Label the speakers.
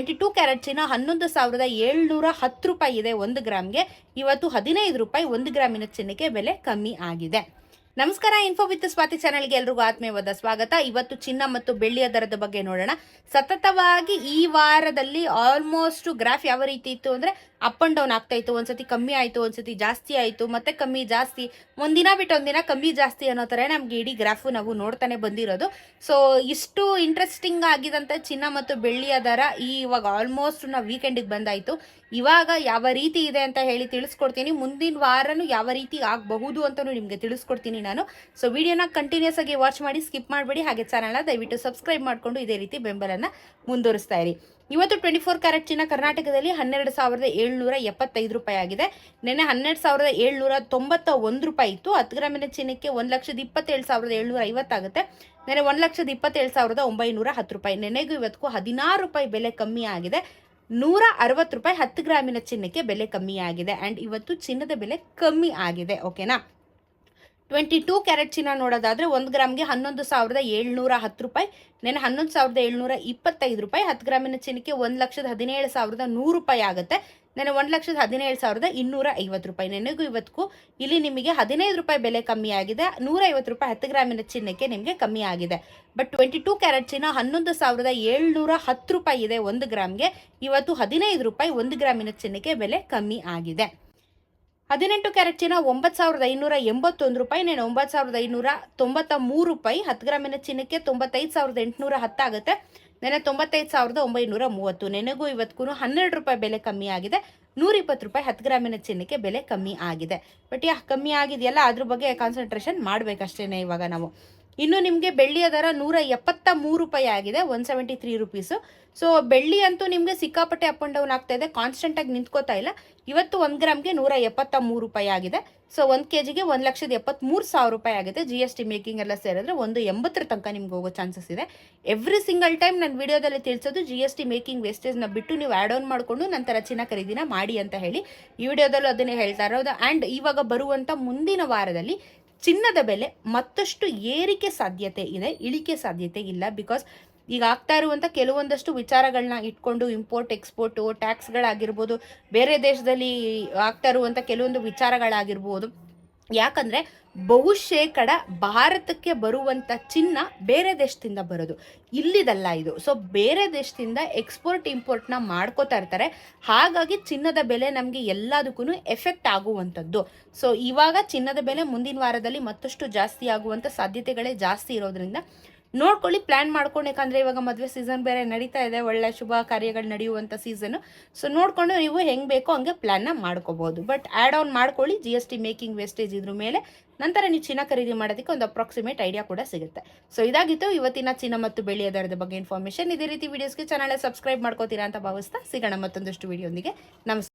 Speaker 1: 22 carrot ಚಿನ್ನ 11,710 ರೂಪಾಯಿ ಇದೆ 1 ಗ್ರಾಮ್ಗೆ. ಇವತ್ತು 15 ರೂಪಾಯಿ 1 ಗ್ರಾಮಿನ ಚಿನ್ನಕ್ಕೆ ಬೆಲೆ ಕಮ್ಮಿ ಆಗಿದೆ. ನಮಸ್ಕಾರ, ಇನ್ಫೋ ವಿತ್ ಸ್ವಾತಿ ಚಾನೆಲ್ಗೆ ಎಲ್ರಿಗೂ ಆತ್ಮೀಯವಾದ ಸ್ವಾಗತ. ಇವತ್ತು ಚಿನ್ನ ಮತ್ತು ಬೆಳ್ಳಿಯ ದರದ ಬಗ್ಗೆ ನೋಡೋಣ. ಸತತವಾಗಿ ಈ ವಾರದಲ್ಲಿ ಆಲ್ಮೋಸ್ಟ್ ಗ್ರಾಫ್ ಯಾವ ರೀತಿ ಇತ್ತು ಅಂದರೆ ಅಪ್ ಅಂಡ್ ಡೌನ್ ಆಗ್ತಾ ಇತ್ತು. ಒಂದ್ಸತಿ ಕಮ್ಮಿ ಆಯಿತು, ಒಂದ್ಸತಿ ಜಾಸ್ತಿ ಆಯಿತು, ಮತ್ತೆ ಕಮ್ಮಿ ಜಾಸ್ತಿ, ಒಂದಿನ ಬಿಟ್ಟು ಒಂದಿನ ಕಮ್ಮಿ ಜಾಸ್ತಿ ಅನ್ನೋ ಥರ ನಮಗೆ ಇಡೀ ಗ್ರಾಫು ನಾವು ನೋಡ್ತಾನೆ ಬಂದಿರೋದು. ಸೊ ಇಷ್ಟು ಇಂಟ್ರೆಸ್ಟಿಂಗ್ ಆಗಿದಂತೆ ಚಿನ್ನ ಮತ್ತು ಬೆಳ್ಳಿಯ ದರ ಇವಾಗ ಆಲ್ಮೋಸ್ಟ್ ನಾವು ವೀಕೆಂಡಿಗೆ ಬಂದಾಯಿತು. ಇವಾಗ ಯಾವ ರೀತಿ ಇದೆ ಅಂತ ಹೇಳಿ ತಿಳಿಸ್ಕೊಡ್ತೀನಿ. ಮುಂದಿನ ವಾರನೂ ಯಾವ ರೀತಿ ಆಗಬಹುದು ಅಂತಲೂ ನಿಮಗೆ ತಿಳಿಸ್ಕೊಡ್ತೀನಿ ನಾನು. ಸೊ ವಿಡಿಯೋನ ಕಂಟಿನ್ಯೂಸ್ ಆಗಿ ವಾಚ್ ಮಾಡಿ, ಸ್ಕಿಪ್ ಮಾಡಬೇಡಿ. ಹಾಗೆ ಚಾನಲ್ನ ದಯವಿಟ್ಟು ಸಬ್ಸ್ಕ್ರೈಬ್ ಮಾಡಿಕೊಂಡು ಇದೇ ರೀತಿ ಬೆಂಬಲನ ಮುಂದುವರಿಸ್ತಾ ಇರಿ. ಇವತ್ತು 24 ಕ್ಯಾರೆಟ್ ಚಿನ್ನ ಕರ್ನಾಟಕದಲ್ಲಿ 12,775 ರೂಪಾಯಿ ಆಗಿದೆ. ನೆನ್ನೆ 12,791 ರೂಪಾಯಿ ಇತ್ತು. 10 ಗ್ರಾಮಿನ ಚಿನ್ನಕ್ಕೆ 1,27,750 ಆಗುತ್ತೆ. ನೆನ್ನೆ 1,27,910 ರೂಪಾಯಿ. ನೆನೆಗೂ ಇವತ್ತಿಗೂ 16 ರೂಪಾಯಿ ಬೆಲೆ ಕಮ್ಮಿ ಆಗಿದೆ. 160 ರೂಪಾಯಿ 10 ಗ್ರಾಮಿನ ಚಿನ್ನಕ್ಕೆ ಬೆಲೆ ಕಮ್ಮಿ ಆಗಿದೆ. ಆ್ಯಂಡ್ ಇವತ್ತು ಚಿನ್ನದ ಬೆಲೆ ಕಮ್ಮಿ ಆಗಿದೆ. ಓಕೆನಾ. 22 ಕ್ಯಾರೆಟ್ ಚಿನ್ನ ನೋಡೋದಾದರೆ 1 ಗ್ರಾಮ್ಗೆ 11,710 ರೂಪಾಯಿ. ನೆನೆ 11,725 ರೂಪಾಯಿ. 10 ಗ್ರಾಮಿನ ಚಿನ್ನಕ್ಕೆ 1,17,100 ರೂಪಾಯಿ ಆಗುತ್ತೆ. ನೆನೆ 1,17,250 ರೂಪಾಯಿ. ನೆನೆಗೂ ಇವತ್ತಿಗೂ ಇಲ್ಲಿ ನಿಮಗೆ 15 ರೂಪಾಯಿ ಬೆಲೆ ಕಮ್ಮಿ ಆಗಿದೆ. 150 ರೂಪಾಯಿ 10 ಗ್ರಾಮಿನ ಚಿನ್ನಕ್ಕೆ ನಿಮಗೆ ಕಮ್ಮಿ ಆಗಿದೆ. ಬಟ್ 22 ಕ್ಯಾರೆಟ್ ಚಿನ್ನ 11,710 ರೂಪಾಯಿ ಇದೆ 1 ಗ್ರಾಮ್ಗೆ. ಇವತ್ತು 15 ರೂಪಾಯಿ 1 ಗ್ರಾಮಿನ ಚಿನ್ನಕ್ಕೆ ಬೆಲೆ ಕಮ್ಮಿ ಆಗಿದೆ. 18 ಕ್ಯಾರೆಟ್ ಚಿನ್ನ 9,581 ರೂಪಾಯಿ. ನೆನೆ 9,593 ರೂಪಾಯಿ. 10 ಗ್ರಾಮಿನ ಚಿನ್ನಕ್ಕೆ 95,810 ಆಗುತ್ತೆ. ನೆನೆ 95,930. ನೆನೆಗೂ ಇವತ್ತಿಗೂ 12 ರೂಪಾಯಿ ಬೆಲೆ ಕಮ್ಮಿ ಆಗಿದೆ. 120 ರೂಪಾಯಿ 10 ಗ್ರಾಮಿನ ಚಿನ್ನಕ್ಕೆ ಬೆಲೆ ಕಮ್ಮಿ ಆಗಿದೆ. ಬಟ್ ಕಮ್ಮಿ ಆಗಿದೆಯಲ್ಲ, ಅದ್ರ ಬಗ್ಗೆ ಕಾನ್ಸಂಟ್ರೇಷನ್ ಮಾಡಬೇಕಷ್ಟೇ ಇವಾಗ ನಾವು. ಇನ್ನು ನಿಮಗೆ ಬೆಳ್ಳಿಯ ದರ 173 ರೂಪಾಯಿ ಆಗಿದೆ, 173 ರುಪೀಸು. ಸೊ ಬೆಳ್ಳಿ ಅಂತೂ ನಿಮಗೆ ಸಿಕ್ಕಾಪಟ್ಟೆ ಅಪ್ ಅಂಡ್ ಡೌನ್ ಆಗ್ತಾ ಇದೆ, ಕಾನ್ಸ್ಟೆಂಟಾಗಿ ನಿಂತ್ಕೋತಾ ಇಲ್ಲ. ಇವತ್ತು 1 ಗ್ರಾಮ್ಗೆ 173 ರೂಪಾಯಿ ಆಗಿದೆ. ಸೊ 1 kgಗೆ 1,73,000 ರೂಪಾಯಿ ಆಗಿದೆ. GST ಮೇಕಿಂಗ್ ಎಲ್ಲ ಸೇರಿದ್ರೆ 180 ತನಕ ನಿಮ್ಗೆ ಹೋಗೋ ಚಾನ್ಸಸ್ ಇದೆ. ಎವ್ರಿ ಸಿಂಗಲ್ ಟೈಮ್ ನಾನು ವಿಡಿಯೋದಲ್ಲಿ ತಿಳಿಸೋದು GST ಮೇಕಿಂಗ್ ವೇಸ್ಟೇಜ್ನ ಬಿಟ್ಟು ನೀವು ಆ್ಯಡ್ ಆನ್ ಮಾಡಿಕೊಂಡು ನಂತರ ಚಿನ್ನ ಖರೀದಿನ ಮಾಡಿ ಅಂತ ಹೇಳಿ ಈ ವಿಡಿಯೋದಲ್ಲೂ ಅದನ್ನೇ ಹೇಳ್ತಾ ಇರೋದು. ಆ್ಯಂಡ್ ಇವಾಗ ಬರುವಂಥ ಮುಂದಿನ ವಾರದಲ್ಲಿ ಚಿನ್ನದ ಬೆಲೆ ಮತ್ತಷ್ಟು ಏರಿಕೆ ಸಾಧ್ಯತೆ ಇದೆ, ಇಳಿಕೆ ಸಾಧ್ಯತೆ ಇಲ್ಲ. ಬಿಕಾಸ್ ಈಗ ಆಗ್ತಾ ಇರುವಂಥ ಕೆಲವೊಂದಷ್ಟು ವಿಚಾರಗಳನ್ನ ಇಟ್ಕೊಂಡು ಇಂಪೋರ್ಟ್ ಎಕ್ಸ್ಪೋರ್ಟು, ಟ್ಯಾಕ್ಸ್ಗಳಾಗಿರ್ಬೋದು, ಬೇರೆ ದೇಶದಲ್ಲಿ ಆಗ್ತಾ ಇರುವಂಥ ಕೆಲವೊಂದು ವಿಚಾರಗಳಾಗಿರ್ಬೋದು. ಯಾಕಂದರೆ ಬಹುಶೇಕಡ ಭಾರತಕ್ಕೆ ಬರುವಂಥ ಚಿನ್ನ ಬೇರೆ ದೇಶದಿಂದ ಬರೋದು, ಇಲ್ಲಿದಲ್ಲ ಇದು. ಸೊ ಬೇರೆ ದೇಶದಿಂದ ಎಕ್ಸ್ಪೋರ್ಟ್ ಇಂಪೋರ್ಟ್ನ ಮಾಡ್ಕೋತಾ ಇರ್ತಾರೆ. ಹಾಗಾಗಿ ಚಿನ್ನದ ಬೆಲೆ ನಮಗೆ ಎಲ್ಲದಕ್ಕೂ ಎಫೆಕ್ಟ್ ಆಗುವಂಥದ್ದು. ಸೊ ಇವಾಗ ಚಿನ್ನದ ಬೆಲೆ ಮುಂದಿನ ವಾರದಲ್ಲಿ ಮತ್ತಷ್ಟು ಜಾಸ್ತಿ ಆಗುವಂಥ ಸಾಧ್ಯತೆಗಳೇ ಜಾಸ್ತಿ ಇರೋದ್ರಿಂದ ನೋಡ್ಕೊಳ್ಳಿ, ಪ್ಲ್ಯಾನ್ ಮಾಡ್ಕೊಂಡು. ಯಾಕಂದರೆ ಇವಾಗ ಮದುವೆ ಸೀಸನ್ ಬೇರೆ ನಡೀತಾ ಇದೆ, ಒಳ್ಳೆ ಶುಭ ಕಾರ್ಯಗಳು ನಡೆಯುವಂಥ ಸೀಸನು. ಸೊ ನೋಡಿಕೊಂಡು ನೀವು ಹೆಂಗೆ ಬೇಕೋ ಹಂಗೆ ಪ್ಲ್ಯಾನ್ನ ಮಾಡ್ಕೋಬೋದು. ಬಟ್ ಆ್ಯಡ್ ಆನ್ ಮಾಡ್ಕೊಳ್ಳಿ GST ಮೇಕಿಂಗ್ ವೇಸ್ಟೇಜ್ ಇದ್ರ ಮೇಲೆ. ನಂತರ ನೀವು ಚಿನ್ನ ಖರೀದಿ ಮಾಡೋದಕ್ಕೆ ಒಂದು ಅಪ್ರಾಕ್ಸಿಮೇಟ್ ಐಡಿಯಾ ಕೂಡ ಸಿಗುತ್ತೆ. ಸೊ ಇದಾಗಿತ್ತು ಇವತ್ತಿನ ಚಿನ್ನ ಮತ್ತು ಬೆಳ್ಳಿಯ ದರದ ಬಗ್ಗೆ ಇನ್ಫಾರ್ಮೇಷನ್. ಇದೇ ರೀತಿ ವೀಡಿಯೋಸ್ಗೆ ಚಾನಲ್ ಸಬ್ಸ್ಕ್ರೈಬ್ ಮಾಡ್ಕೋತೀರಾ ಅಂತ ಭಾವಿಸ್ತಾ ಸಿಗೋಣ ಮತ್ತೊಂದಷ್ಟು ವಿಡಿಯೋಂದಿಗೆ. ನಮಸ್ಕಾರ.